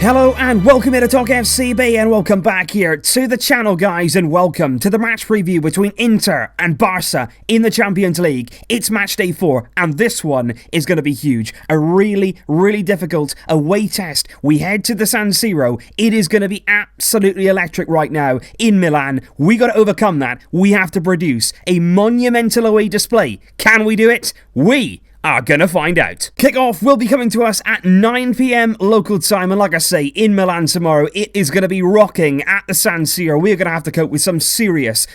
Hello and welcome here to Talk FCB and welcome back here to the channel, guys, and welcome to the match preview between Inter and Barça in the Champions League. It's match day 4 and this one is going to be huge. A really difficult away test. We head to the San Siro. It is going to be absolutely electric right now in Milan. We got to overcome that. We have to produce a monumental away display. Can we do it? We are gonna find out. Kickoff will be coming to us at 9 p.m. local time, and like I say, in Milan tomorrow, it is gonna be rocking at the San Siro. We're gonna have to cope with some serious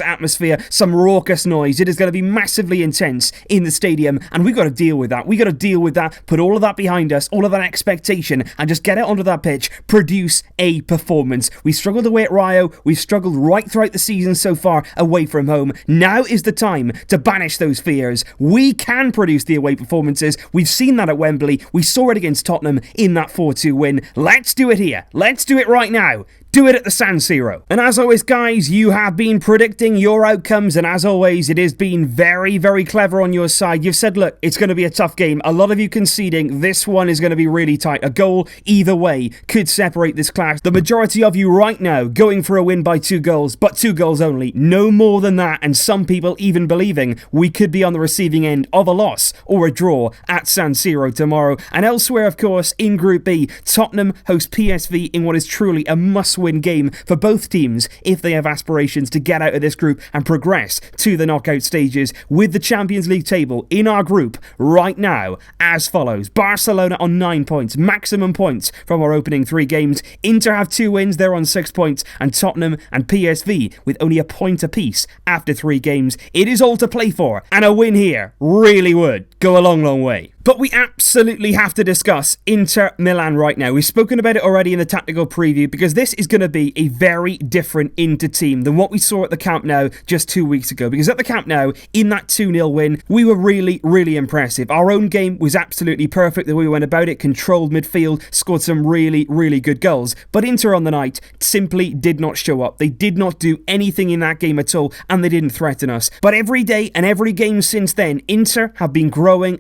atmosphere, some raucous noise. It is gonna be massively intense in the stadium, and we gotta deal with that. We gotta deal with that, put all of that behind us, all of that expectation, and just get out onto that pitch, produce a performance. We struggled away at Rio, we've struggled right throughout the season so far away from home. Now is the time to banish those fears. We can produce the away performances. We've seen that at Wembley. We saw it against Tottenham in that 4-2 win. Let's do it here. Let's do it right now. Do it at the San Siro. And as always, guys, you have been predicting your outcomes, and as always, it has been very clever on your side. You've said, look, it's going to be a tough game. A lot of you conceding. This one is going to be really tight. A goal either way could separate this clash. The majority of you right now going for a win by 2 goals, but 2 goals only. No more than that, and some people even believing we could be on the receiving end of a loss or a draw at San Siro tomorrow. And elsewhere, of course, in Group B, Tottenham host PSV in what is truly a must-win game for both teams if they have aspirations to get out of this group and progress to the knockout stages, with the Champions League table in our group right now as follows. Barcelona on 9 points, maximum points from our opening 3 games. Inter have 2 wins, they're on 6 points, and Tottenham and PSV with only a point apiece after 3 games. It is all to play for, and a win here really would go a long way. But we absolutely have to discuss Inter Milan right now. We've spoken about it already in the tactical preview because this is going to be a very different Inter team than what we saw at the Camp Nou just 2 weeks ago. Because at the Camp Nou, in that 2-0 win, we were really impressive. Our own game was absolutely perfect the way we went about it, controlled midfield, scored some really good goals. But Inter on the night simply did not show up. They did not do anything in that game at all, and they didn't threaten us. But every day and every game since then, Inter have been growing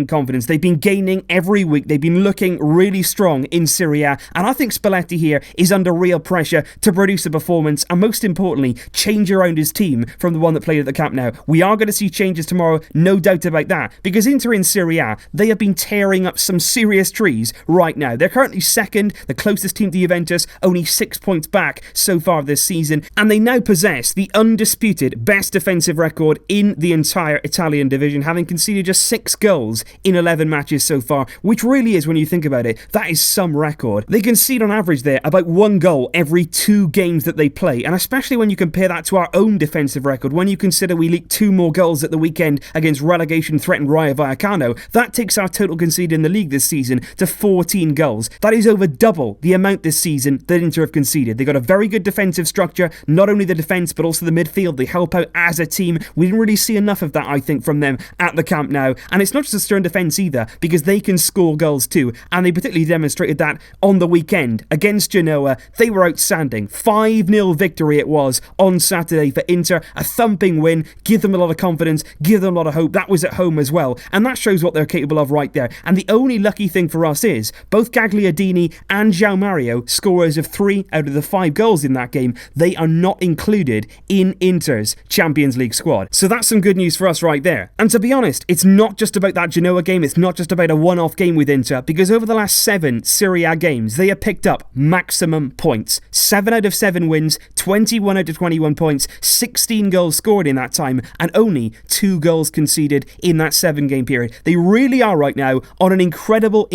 confidence. They've been gaining every week. They've been looking really strong in Serie A, and I think Spalletti here is under real pressure to produce a performance and, most importantly, change around his team from the one that played at the Camp Nou. We are going to see changes tomorrow, no doubt about that, because Inter in Serie A, they have been tearing up some serious trees right now. They're currently second, the closest team to Juventus, only 6 points back so far this season, and they now possess the undisputed best defensive record in the entire Italian division, having conceded just 6 goals in 11 matches so far, which really is, when you think about it, that is some record. They concede on average there about 1 goal every 2 games that they play, and especially when you compare that to our own defensive record, when you consider we leaked 2 more goals at the weekend against relegation-threatened Rayo Vallecano, that takes our total conceded in the league this season to 14 goals. That is over double the amount this season that Inter have conceded. They got a very good defensive structure, not only the defence but also the midfield. They help out as a team. We didn't really see enough of that, I think, from them at the Camp Nou, and it's not just a stern defence either, because they can score goals too, and they particularly demonstrated that on the weekend against Genoa. They were outstanding. 5-0 victory it was on Saturday for Inter, a thumping win, give them a lot of confidence, give them a lot of hope. That was at home as well, and that shows what they're capable of right there. And the only lucky thing for us is both Gagliardini and João Mario, scorers of 3 out of the 5 goals in that game, they are not included in Inter's Champions League squad. So that's some good news for us right there. And to be honest, it's not just about that Genoa game, it's not just about a one-off game with Inter, because over the last 7 Serie A games, they have picked up maximum points. 7 out of 7 wins, 21 out of 21 points, 16 goals scored in that time, and only 2 goals conceded in that 7-game period. They really are right now on an incredible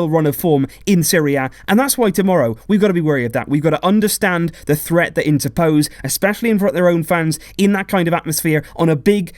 run of form in Serie A, and that's why tomorrow we've got to be wary of that. We've got to understand the threat that Inter pose, especially in front of their own fans, in that kind of atmosphere, on a big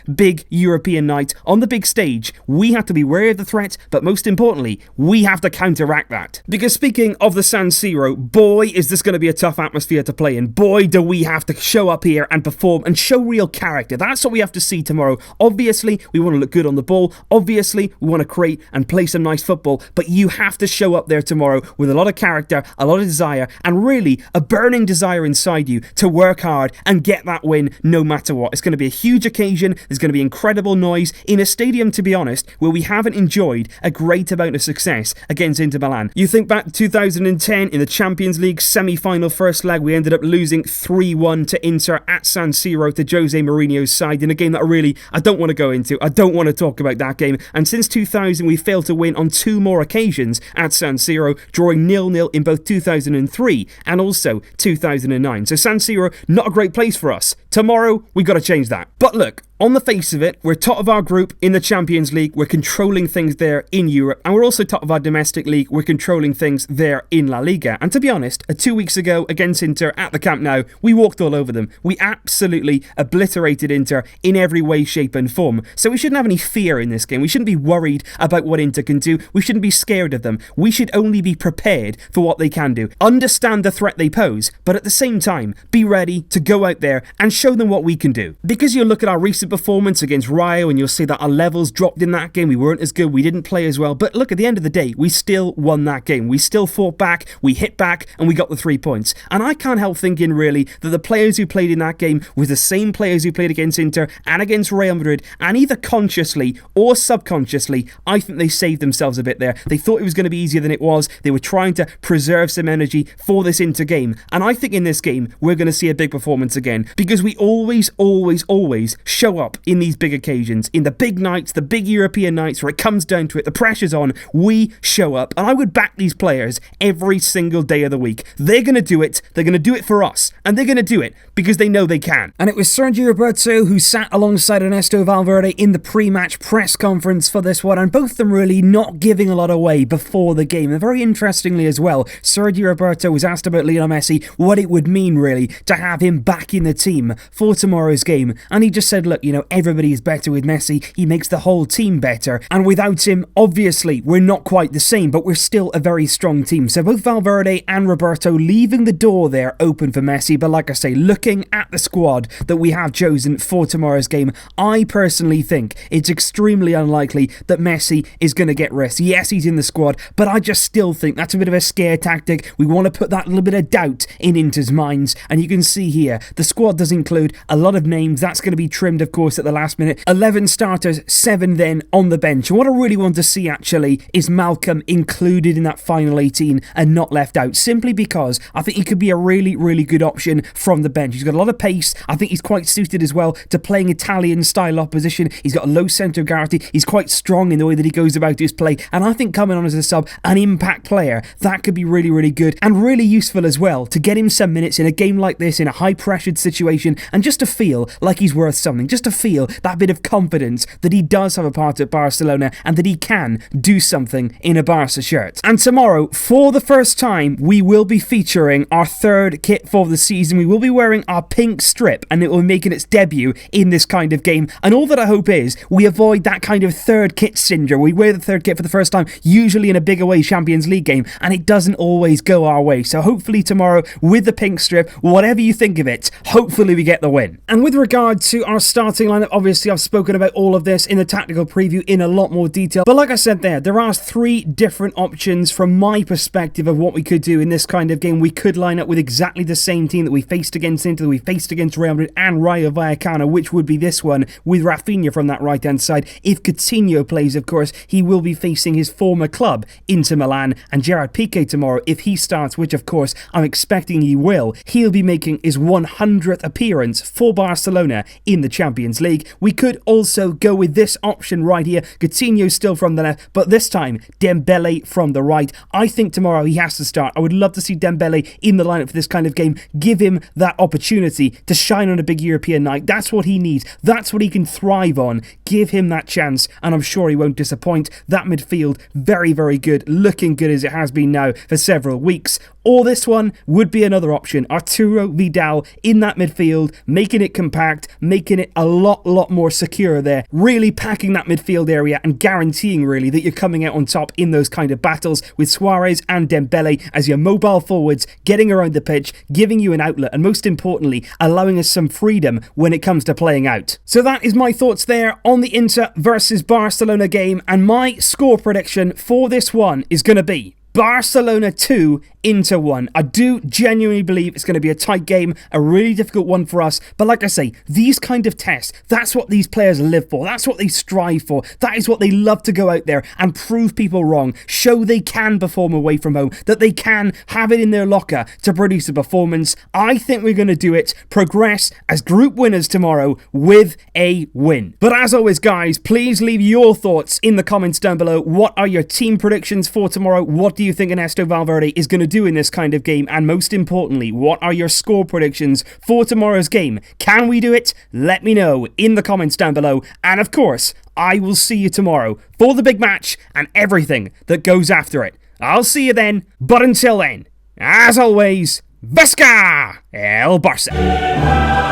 European night, on the big stage. We have to be wary of the threat, but most importantly, we have to counteract that. Because speaking of the San Siro, boy, is this going to be a tough atmosphere to play in. Boy, do we have to show up here and perform and show real character. That's what we have to see tomorrow. Obviously, we want to look good on the ball. Obviously, we want to create and play some nice football, but you have to show up there tomorrow with a lot of character, a lot of desire, and really a burning desire inside you to work hard and get that win no matter what. It's going to be a huge occasion. There's going to be incredible noise in a stadium, to be honest, where we haven't haven't enjoyed a great amount of success against Inter Milan. You think back to 2010 in the Champions League semi-final first leg, we ended up losing 3-1 to Inter at San Siro to Jose Mourinho's side in a game that I don't want to go into. I don't want to talk about that game. And since 2000, we failed to win on 2 more occasions at San Siro, drawing 0-0 in both 2003 and also 2009. So San Siro, not a great place for us. Tomorrow, we got to change that. But look, on the face of it, we're top of our group in the Champions League, we're controlling things there in Europe, and we're also top of our domestic league, we're controlling things there in La Liga. And to be honest, 2 weeks ago against Inter at the Camp Nou, we walked all over them. We absolutely obliterated Inter in every way, shape and form. So we shouldn't have any fear in this game. We shouldn't be worried about what Inter can do. We shouldn't be scared of them. We should only be prepared for what they can do. Understand the threat they pose, but at the same time, be ready to go out there and show them what we can do. Because you look at our recent performance against Rayo and you'll see that our levels dropped in that game. We weren't as good, we didn't play as well, but look, at the end of the day, we still won that game. We still fought back, we hit back, and we got the 3 points. And I can't help thinking really that the players who played in that game were the same players who played against Inter and against Real Madrid, and either consciously or subconsciously, I think they saved themselves a bit there. They thought it was going to be easier than it was. They were trying to preserve some energy for this Inter game, and I think in this game we're going to see a big performance again, because we always show up in these big occasions, in the big nights, the big European nights where it comes down to it, the pressure's on, we show up, and I would back these players every single day of the week. They're going to do it, they're going to do it for us, and they're going to do it because they know they can. And it was Sergio Roberto who sat alongside Ernesto Valverde in the pre-match press conference for this one, and both of them really not giving a lot away before the game. And very interestingly as well, Sergio Roberto was asked about Lionel Messi, what it would mean really to have him back in the team for tomorrow's game, and he just said, look, everybody is better with Messi, he makes the whole team better, and without him, obviously, we're not quite the same, but we're still a very strong team. So both Valverde and Roberto leaving the door there open for Messi, but like I say, looking at the squad that we have chosen for tomorrow's game, I personally think it's extremely unlikely that Messi is going to get rest. Yes, he's in the squad, but I just still think that's a bit of a scare tactic. We want to put that little bit of doubt in Inter's minds, and you can see here, the squad does include a lot of names. That's going to be trimmed, of course, at the last minute. 11 starters, 7 then on the bench. And what I really want to see, actually, is Malcolm included in that final 18 and not left out, simply because I think he could be a really good option from the bench. He's got a lot of pace. I think he's quite suited as well to playing Italian-style opposition. He's got a low centre of gravity. He's quite strong in the way that he goes about his play. And I think coming on as a sub, an impact player, that could be really good and really useful as well to get him some minutes in a game like this, in a high-pressured situation, and just to feel like he's worth something, just to feel that bit of confidence that he does have a part at Barcelona and that he can do something in a Barca shirt. And tomorrow, for the first time, we will be featuring our third kit for the season. We will be wearing our pink strip, and it will be making its debut in this kind of game. And all that I hope is we avoid that kind of third kit syndrome. We wear the third kit for the first time, usually in a big away Champions League game, and it doesn't always go our way. So hopefully tomorrow, with the pink strip, whatever you think of it, hopefully we get the win. And with regard to our starting lineup, obviously I've spoken about all of this in the tactical preview in a lot more detail, but like I said there are 3 different options from my perspective of what we could do in this kind of game. We could line up with exactly the same team that we faced against Inter, that we faced against Real Madrid and Rayo Vallecano, which would be this one, with Rafinha from that right hand side. If Coutinho plays, of course, he will be facing his former club, Inter Milan, and Gerard Piqué tomorrow, if he starts, which of course I'm expecting he will, he'll be making his 100th appearance for Barcelona in the Champions League. We could also go with this option right here, Coutinho still from the left, but this time Dembele from the right. I think tomorrow he has to start. I would love to see Dembele in the lineup for this kind of game. Give him that opportunity to shine on a big European night. That's what he needs. That's what he can thrive on. Give him that chance, and I'm sure he won't disappoint. That midfield, very good, looking good as it has been now for several weeks. Or this one would be another option, Arturo Vidal in that midfield, making it compact, making it a lot more secure there, really packing that midfield area and guaranteeing really that you're coming out on top in those kind of battles with Suarez and Dembele as your mobile forwards, getting around the pitch, giving you an outlet, and most importantly, allowing us some freedom when it comes to playing out. So that is my thoughts there on the Inter versus Barcelona game, and my score prediction for this one is going to be Barcelona 2, Inter 1. I do genuinely believe it's going to be a tight game, a really difficult one for us. But like I say, these kind of tests, that's what these players live for. That's what they strive for. That is what they love to go out there and prove people wrong. Show they can perform away from home, that they can have it in their locker to produce a performance. I think we're going to do it, progress as group winners tomorrow with a win. But as always, guys, please leave your thoughts in the comments down below. What are your team predictions for tomorrow? What do you think Ernesto Valverde is going to do in this kind of game? And most importantly, what are your score predictions for tomorrow's game? Can we do it? Let me know in the comments down below. And of course, I will see you tomorrow for the big match and everything that goes after it. I'll see you then. But until then, as always, Visca el Barça!